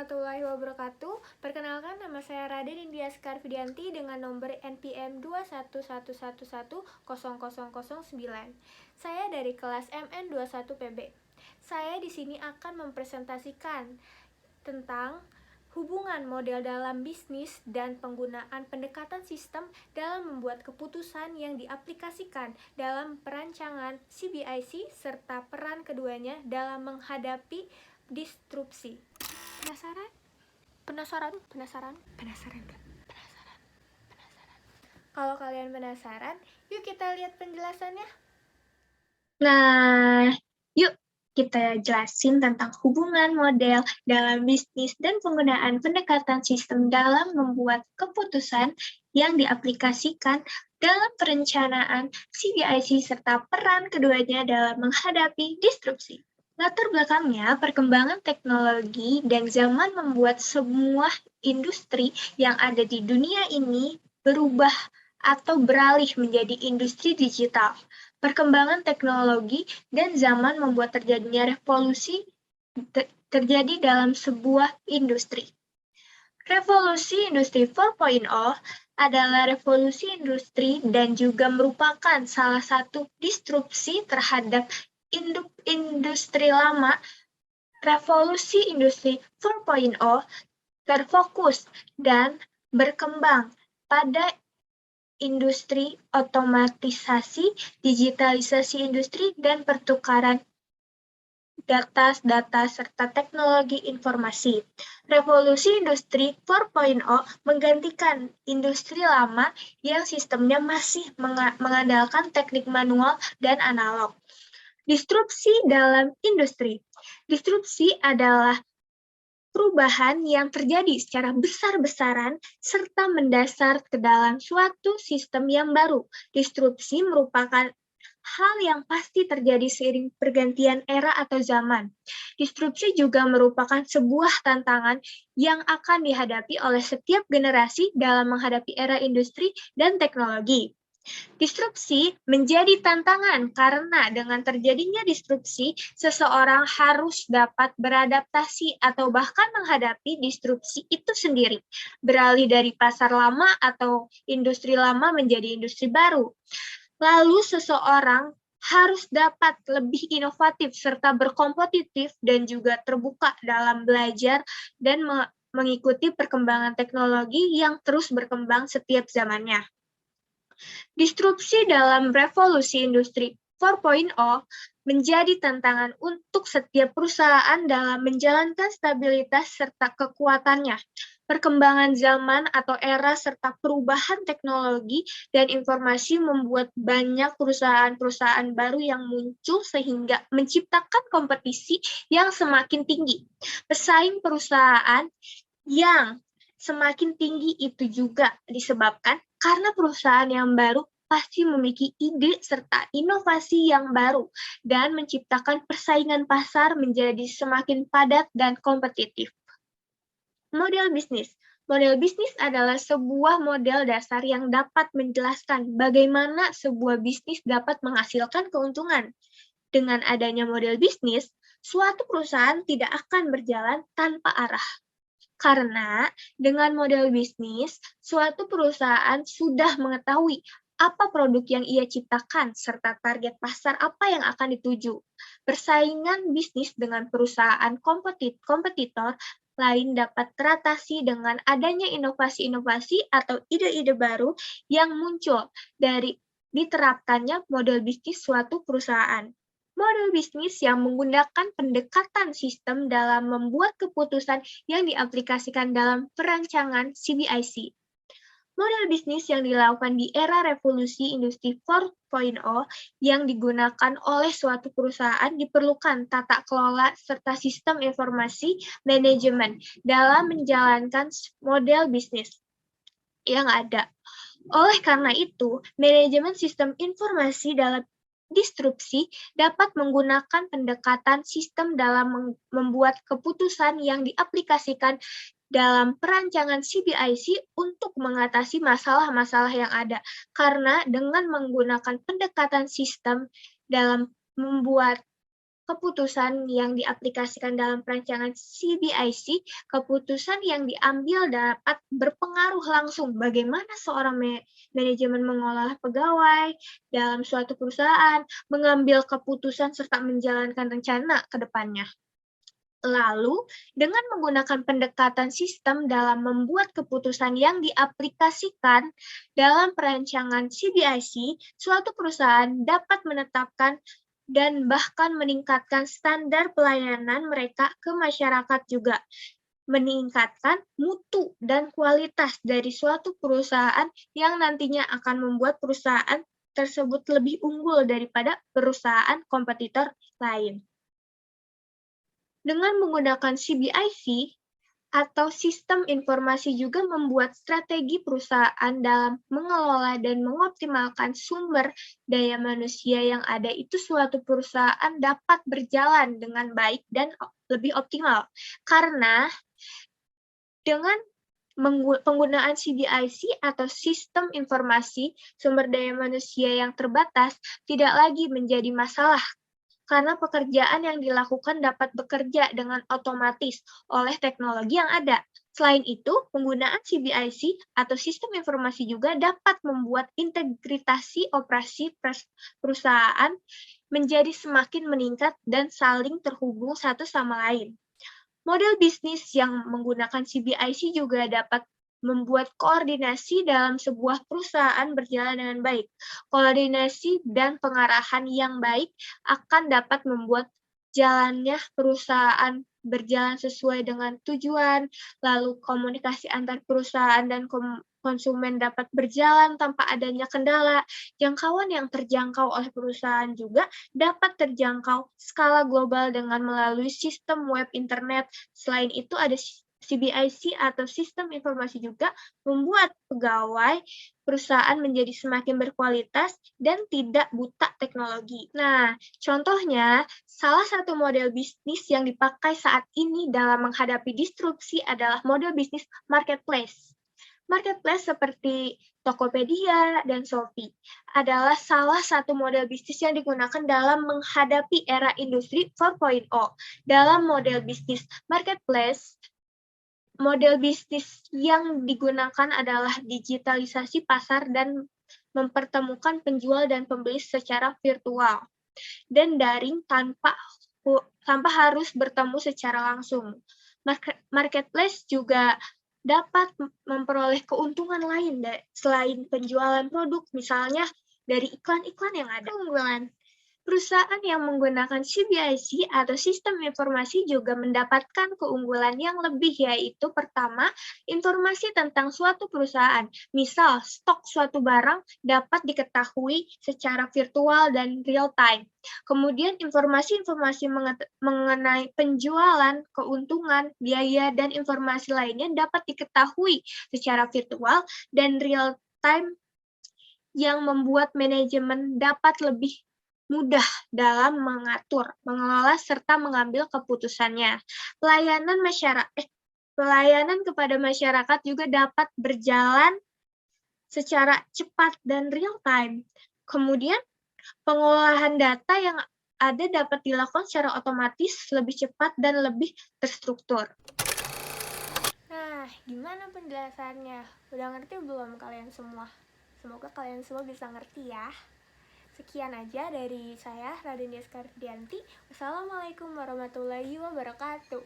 warahmatullahi wabarakatuh. Perkenalkan, nama saya Raden India Skarvidianti dengan nomor NPM 211110009. Saya dari kelas MN21PB. Saya di sini akan mempresentasikan tentang hubungan model dalam bisnis dan penggunaan pendekatan sistem dalam membuat keputusan yang diaplikasikan dalam perancangan CBIC serta peran keduanya dalam menghadapi disrupsi. Penasaran? Penasaran? Penasaran? Penasaran gak? Penasaran? Penasaran? Kalau kalian penasaran, yuk kita lihat penjelasannya. Nah, yuk kita jelasin tentang hubungan model dalam bisnis dan penggunaan pendekatan sistem dalam membuat keputusan yang diaplikasikan dalam perencanaan CBIC serta peran keduanya dalam menghadapi disrupsi. Latar belakangnya, perkembangan teknologi dan zaman membuat semua industri yang ada di dunia ini berubah atau beralih menjadi industri digital. Perkembangan teknologi dan zaman membuat terjadinya revolusi terjadi dalam sebuah industri. Revolusi Industri 4.0 adalah revolusi industri dan juga merupakan salah satu disrupsi terhadap industri lama. Revolusi Industri 4.0 terfokus dan berkembang pada industri otomatisasi, digitalisasi industri, dan pertukaran data serta teknologi informasi. Revolusi Industri 4.0 menggantikan industri lama yang sistemnya masih mengandalkan teknik manual dan analog. Disrupsi dalam industri. Disrupsi adalah perubahan yang terjadi secara besar-besaran serta mendasar ke dalam suatu sistem yang baru. Disrupsi merupakan hal yang pasti terjadi seiring pergantian era atau zaman. Disrupsi juga merupakan sebuah tantangan yang akan dihadapi oleh setiap generasi dalam menghadapi era industri dan teknologi. Disrupsi menjadi tantangan karena dengan terjadinya disrupsi, seseorang harus dapat beradaptasi atau bahkan menghadapi disrupsi itu sendiri, beralih dari pasar lama atau industri lama menjadi industri baru. Lalu seseorang harus dapat lebih inovatif serta berkompetitif dan juga terbuka dalam belajar dan mengikuti perkembangan teknologi yang terus berkembang setiap zamannya. Disrupsi dalam revolusi industri 4.0 menjadi tantangan untuk setiap perusahaan dalam menjalankan stabilitas serta kekuatannya. Perkembangan zaman atau era serta perubahan teknologi dan informasi membuat banyak perusahaan-perusahaan baru yang muncul sehingga menciptakan kompetisi yang semakin tinggi. Pesaing perusahaan yang semakin tinggi itu juga disebabkan karena perusahaan yang baru pasti memiliki ide serta inovasi yang baru dan menciptakan persaingan pasar menjadi semakin padat dan kompetitif. Model bisnis. Model bisnis adalah sebuah model dasar yang dapat menjelaskan bagaimana sebuah bisnis dapat menghasilkan keuntungan. Dengan adanya model bisnis, suatu perusahaan tidak akan berjalan tanpa arah. Karena dengan model bisnis, suatu perusahaan sudah mengetahui apa produk yang ia ciptakan serta target pasar apa yang akan dituju. Persaingan bisnis dengan perusahaan kompetitor lain dapat teratasi dengan adanya inovasi-inovasi atau ide-ide baru yang muncul dari diterapkannya model bisnis suatu perusahaan. Model bisnis yang menggunakan pendekatan sistem dalam membuat keputusan yang diaplikasikan dalam perancangan CBIC. Model bisnis yang dilakukan di era revolusi industri 4.0 yang digunakan oleh suatu perusahaan diperlukan tata kelola serta sistem informasi manajemen dalam menjalankan model bisnis yang ada. Oleh karena itu, manajemen sistem informasi dalam disrupsi dapat menggunakan pendekatan sistem dalam membuat keputusan yang diaplikasikan dalam perancangan CBIC untuk mengatasi masalah-masalah yang ada. Karena dengan menggunakan pendekatan sistem dalam membuat keputusan yang diaplikasikan dalam perancangan CBIC, keputusan yang diambil dapat berpengaruh langsung bagaimana seorang manajemen mengolah pegawai dalam suatu perusahaan, mengambil keputusan serta menjalankan rencana ke depannya. Lalu, dengan menggunakan pendekatan sistem dalam membuat keputusan yang diaplikasikan dalam perancangan CBIC, suatu perusahaan dapat menetapkan dan bahkan meningkatkan standar pelayanan mereka ke masyarakat juga, meningkatkan mutu dan kualitas dari suatu perusahaan yang nantinya akan membuat perusahaan tersebut lebih unggul daripada perusahaan kompetitor lain. Dengan menggunakan CBIC atau sistem informasi juga membuat strategi perusahaan dalam mengelola dan mengoptimalkan sumber daya manusia yang ada itu suatu perusahaan dapat berjalan dengan baik dan lebih optimal. Karena dengan penggunaan CBIC atau sistem informasi sumber daya manusia yang terbatas tidak lagi menjadi masalah karena pekerjaan yang dilakukan dapat bekerja dengan otomatis oleh teknologi yang ada. Selain itu, penggunaan CBIC atau sistem informasi juga dapat membuat integritas operasi perusahaan menjadi semakin meningkat dan saling terhubung satu sama lain. Model bisnis yang menggunakan CBIC juga dapat membuat koordinasi dalam sebuah perusahaan berjalan dengan baik. Koordinasi dan pengarahan yang baik akan dapat membuat jalannya perusahaan berjalan sesuai dengan tujuan, lalu komunikasi antar perusahaan dan konsumen dapat berjalan tanpa adanya kendala, jangkauan yang terjangkau oleh perusahaan juga dapat terjangkau skala global dengan melalui sistem web internet. Selain itu ada CBIC atau sistem informasi juga membuat pegawai perusahaan menjadi semakin berkualitas dan tidak buta teknologi. Nah, contohnya, salah satu model bisnis yang dipakai saat ini dalam menghadapi disrupsi adalah model bisnis marketplace. Marketplace seperti Tokopedia dan Shopee adalah salah satu model bisnis yang digunakan dalam menghadapi era industri 4.0. Dalam model bisnis marketplace, model bisnis yang digunakan adalah digitalisasi pasar dan mempertemukan penjual dan pembeli secara virtual dan daring tanpa harus bertemu secara langsung. Marketplace juga dapat memperoleh keuntungan lain selain penjualan produk, misalnya dari iklan-iklan yang ada. Keunggulan perusahaan yang menggunakan CBIC atau sistem informasi juga mendapatkan keunggulan yang lebih, yaitu pertama, informasi tentang suatu perusahaan. Misal, stok suatu barang dapat diketahui secara virtual dan real time. Kemudian informasi-informasi mengenai penjualan, keuntungan, biaya, dan informasi lainnya dapat diketahui secara virtual dan real time yang membuat manajemen dapat lebih mudah dalam mengatur, mengelola, serta mengambil keputusannya. Pelayanan kepada masyarakat juga dapat berjalan secara cepat dan real time. Kemudian, pengolahan data yang ada dapat dilakukan secara otomatis, lebih cepat, dan lebih terstruktur. Nah, gimana penjelasannya? Udah ngerti belum kalian semua? Semoga kalian semua bisa ngerti ya. Sekian aja dari saya, Radenia Skardianti. Wassalamualaikum warahmatullahi wabarakatuh.